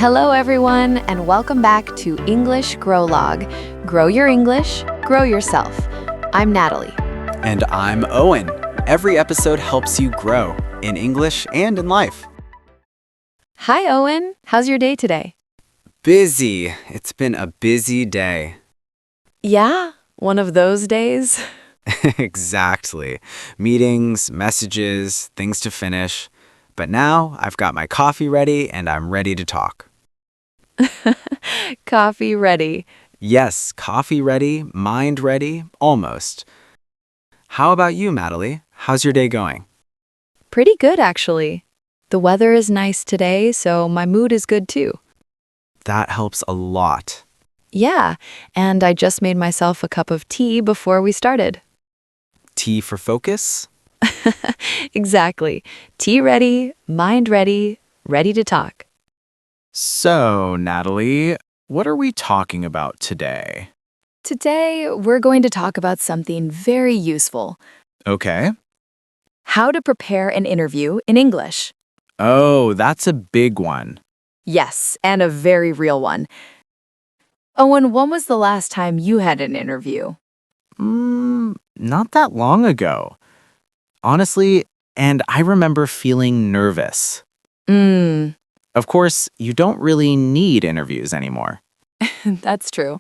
Hello, everyone, and welcome back to English GrowLog. Grow your English, grow yourself. I'm Natalie. And I'm Owen. Every episode helps you grow in English and in life. Hi, Owen. How's your day today? Busy. It's been a busy day. Yeah, one of those days. Exactly. Meetings, messages, things to finish. But now I've got my coffee ready and I'm ready to talk. Coffee ready. Yes, coffee ready, mind ready, almost. How about you, Natalie? How's your day going? Pretty good, actually. The weather is nice today, so my mood is good too. That helps a lot. Yeah, and I just made myself a cup of tea before we started. Tea for focus? Exactly. Tea ready, mind ready, ready to talk. So, Natalie, what are we talking about today? Today, we're going to talk about something very useful. Okay. How to prepare an interview in English. Oh, that's a big one. Yes, and a very real one. Owen, when was the last time you had an interview? Not that long ago. Honestly, and I remember feeling nervous. Of course, you don't really need interviews anymore. That's true.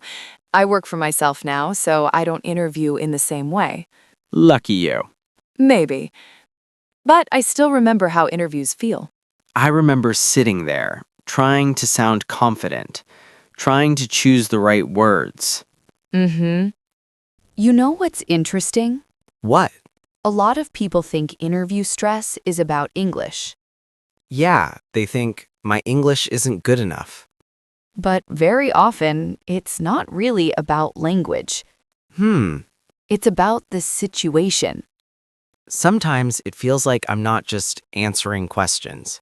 I work for myself now, so I don't interview in the same way. Lucky you. Maybe. But I still remember how interviews feel. I remember sitting there, trying to sound confident, trying to choose the right words. You know what's interesting? What? A lot of people think interview stress is about English. Yeah, they think my English isn't good enough. But very often, it's not really about language. It's about the situation. Sometimes it feels like I'm not just answering questions.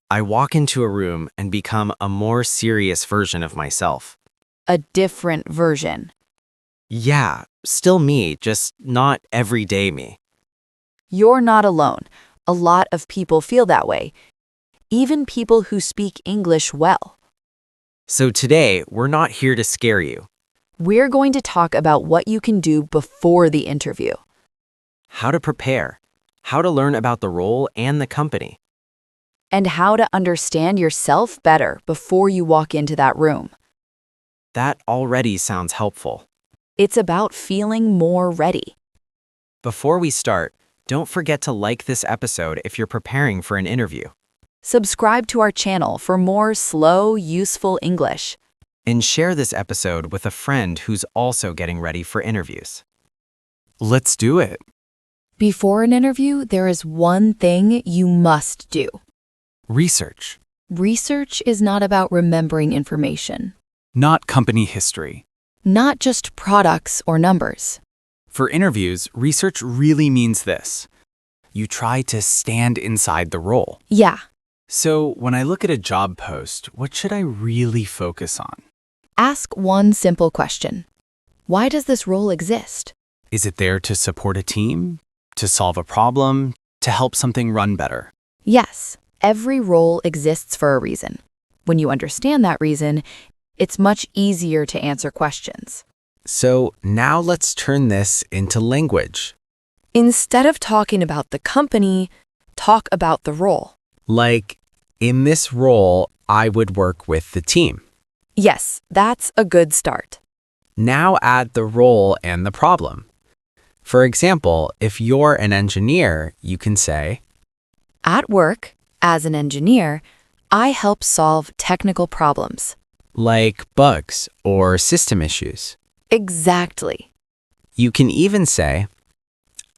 I walk into a room and become a more serious version of myself. A different version. Yeah, still me, just not everyday me. You're not alone. A lot of people feel that way. Even people who speak English well. So today, we're not here to scare you. We're going to talk about what you can do before the interview. How to prepare, how to learn about the role and the company. And how to understand yourself better before you walk into that room. That already sounds helpful. It's about feeling more ready. Before we start, don't forget to like this episode if you're preparing for an interview. Subscribe to our channel for more slow, useful English. And share this episode with a friend who's also getting ready for interviews. Let's do it. Before an interview, there is one thing you must do. Research. Research is not about remembering information. Not company history. Not just products or numbers. For interviews, research really means this. You try to stand inside the role. Yeah. So when I look at a job post, what should I really focus on? Ask one simple question. Why does this role exist? Is it there to support a team? To solve a problem? To help something run better? Yes, every role exists for a reason. When you understand that reason, it's much easier to answer questions. So now let's turn this into language. Instead of talking about the company, talk about the role. Like, in this role, I would work with the team. Yes, that's a good start. Now add the role and the problem. For example, if you're an engineer, you can say, At work, as an engineer, I help solve technical problems. like bugs or system issues. Exactly. You can even say,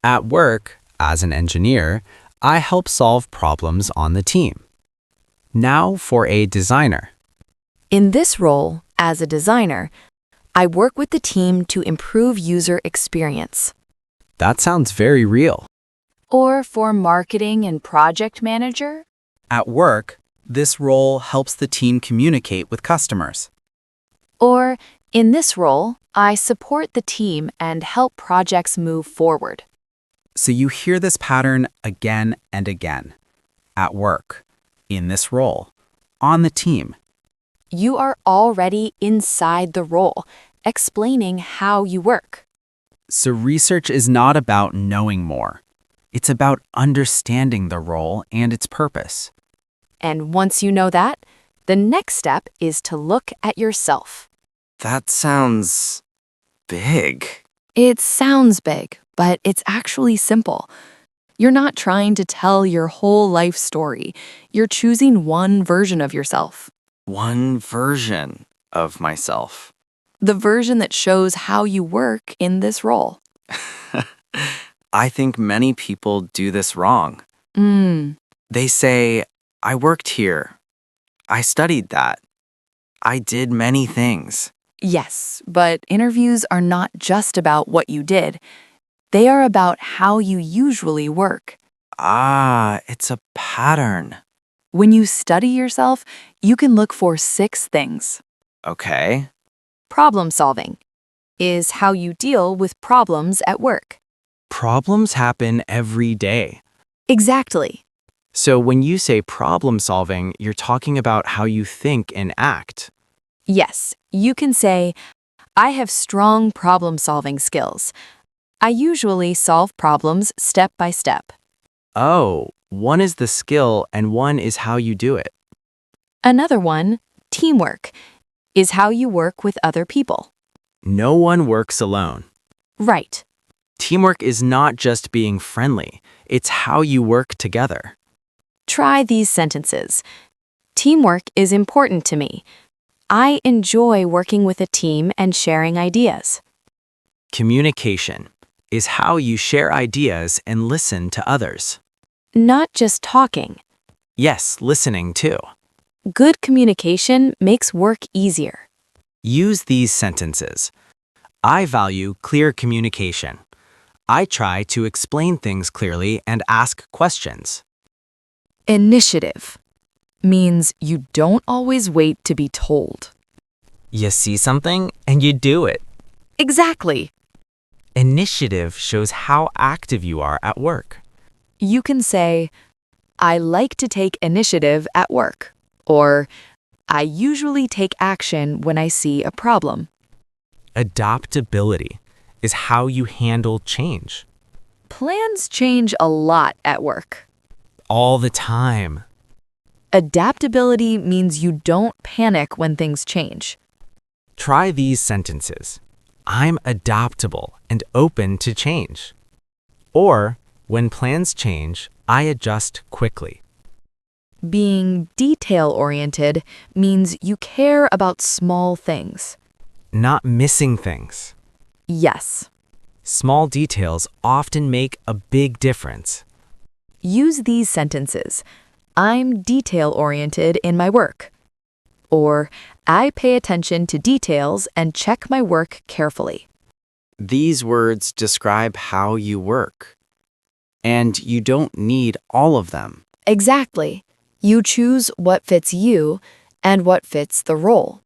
at work, as an engineer, I help solve problems on the team. Now for a designer. In this role, as a designer, I work with the team to improve user experience. That sounds very real. Or for marketing and project manager? At work, this role helps the team communicate with customers. Or, in this role, I support the team and help projects move forward. So you hear this pattern again and again. At work, in this role, on the team. You are already inside the role, explaining how you work. So research is not about knowing more. It's about understanding the role and its purpose. And once you know that, the next step is to look at yourself. That sounds big. It sounds big, but it's actually simple. You're not trying to tell your whole life story. You're choosing one version of yourself. One version of myself. The version that shows how you work in this role. I think many people do this wrong. Mm, They say, I worked here. I studied that. I did many things. yes, but interviews are not just about what you did. They are about how you usually work. Ah, it's a pattern. When you study yourself, you can look for 6 things. Okay. Problem solving is how you deal with problems at work. Problems happen every day. Exactly. So when you say problem solving, you're talking about how you think and act. Yes, you can say, I have strong problem-solving skills. I usually solve problems step by step. Oh, one is the skill and one is how you do it. Another one, teamwork, is how you work with other people. No one works alone. Right. Teamwork is not just being friendly, it's how you work together. Try these sentences. Teamwork is important to me. I enjoy working with a team and sharing ideas. Communication is how you share ideas and listen to others. Not just talking. Yes, listening too. Good communication makes work easier. Use these sentences. I value clear communication. I try to explain things clearly and ask questions. Initiative means you don't always wait to be told. You see something and you do it. Exactly. Initiative shows how active you are at work. You can say, I like to take initiative at work, or I usually take action when I see a problem. Adaptability is how you handle change. Plans change a lot at work. All the time. Adaptability means you don't panic when things change. Try these sentences. I'm adaptable and open to change. Or, when plans change, I adjust quickly. Being detail-oriented means you care about small things. Not missing things. Yes. Small details often make a big difference. Use these sentences. I'm detail-oriented in my work. Or, I pay attention to details and check my work carefully. These words describe how you work. And you don't need all of them. Exactly. You choose what fits you and what fits the role.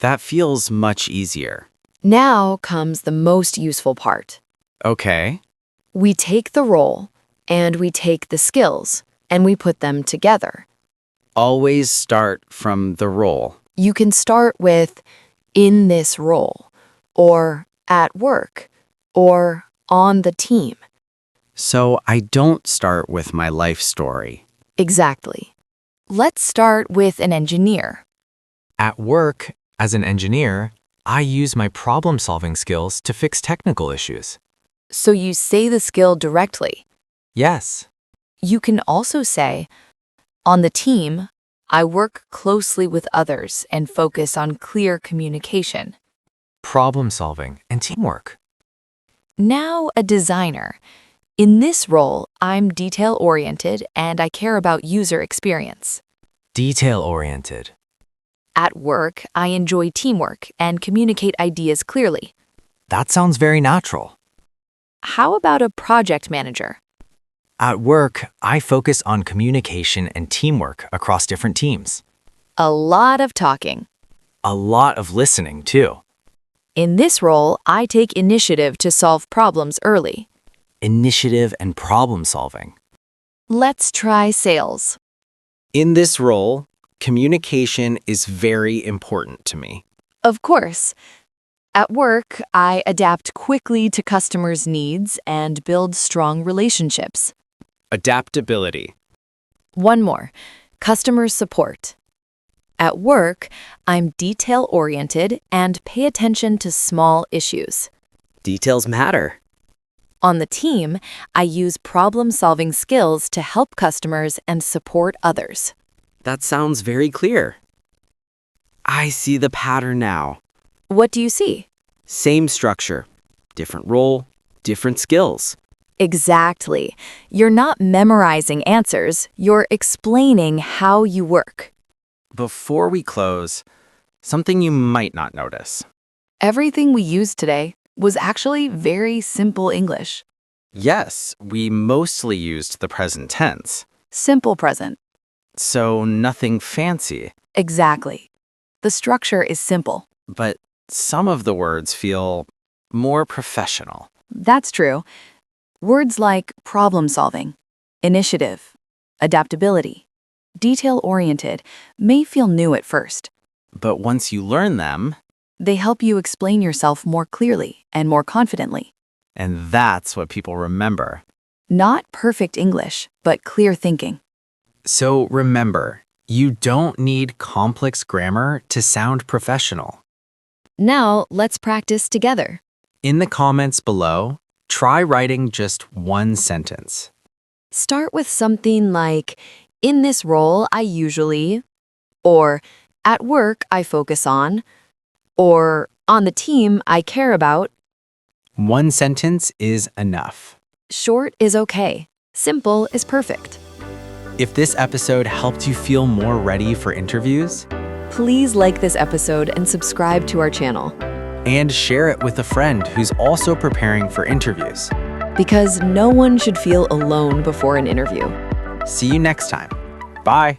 That feels much easier. Now comes the most useful part. Okay. We take the role and we take the skills and we put them together. Always start from the role. You can start with in this role, or at work, or on the team. So I don't start with my life story. Exactly. Let's start with an engineer. At work, as an engineer, I use my problem-solving skills to fix technical issues. So you say the skill directly. Yes, You can also say, on the team, I work closely with others and focus on clear communication. problem-solving and teamwork. Now a designer. In this role, I'm detail-oriented and I care about user experience. Detail-oriented. At work, I enjoy teamwork and communicate ideas clearly. That sounds very natural. How about a project manager? At work, I focus on communication and teamwork across different teams. A lot of talking. A lot of listening, too. In this role, I take initiative to solve problems early. Initiative and problem-solving. Let's try sales. In this role, Communication is very important to me. Of course. At work, I adapt quickly to customers' needs and build strong relationships. Adaptability. One more, customer support. At work, I'm detail-oriented and pay attention to small issues. Details matter. On the team, I use problem-solving skills to help customers and support others. That sounds very clear. I see the pattern now. What do you see? Same structure, different role, different skills. Exactly. You're not memorizing answers, you're explaining how you work. Before we close, something you might not notice. Everything we used today was actually very simple English. Yes, we mostly used the present tense, Simple present. so nothing fancy. Exactly. The structure is simple. But some of the words feel more professional. That's true. Words like problem-solving, initiative, adaptability, detail-oriented may feel new at first. But once you learn them, They help you explain yourself more clearly and more confidently. and that's what people remember. Not perfect English, but clear thinking. So remember, you don't need complex grammar to sound professional. Now, let's practice together. In the comments below, try writing just one sentence. Start with something like, in this role, I usually, or at work, I focus on, or on the team, I care about. One sentence is enough. Short is okay. Simple is perfect. If this episode helped you feel more ready for interviews, Please like this episode and subscribe to our channel, and share it with a friend who's also preparing for interviews. because no one should feel alone before an interview. See you next time. Bye.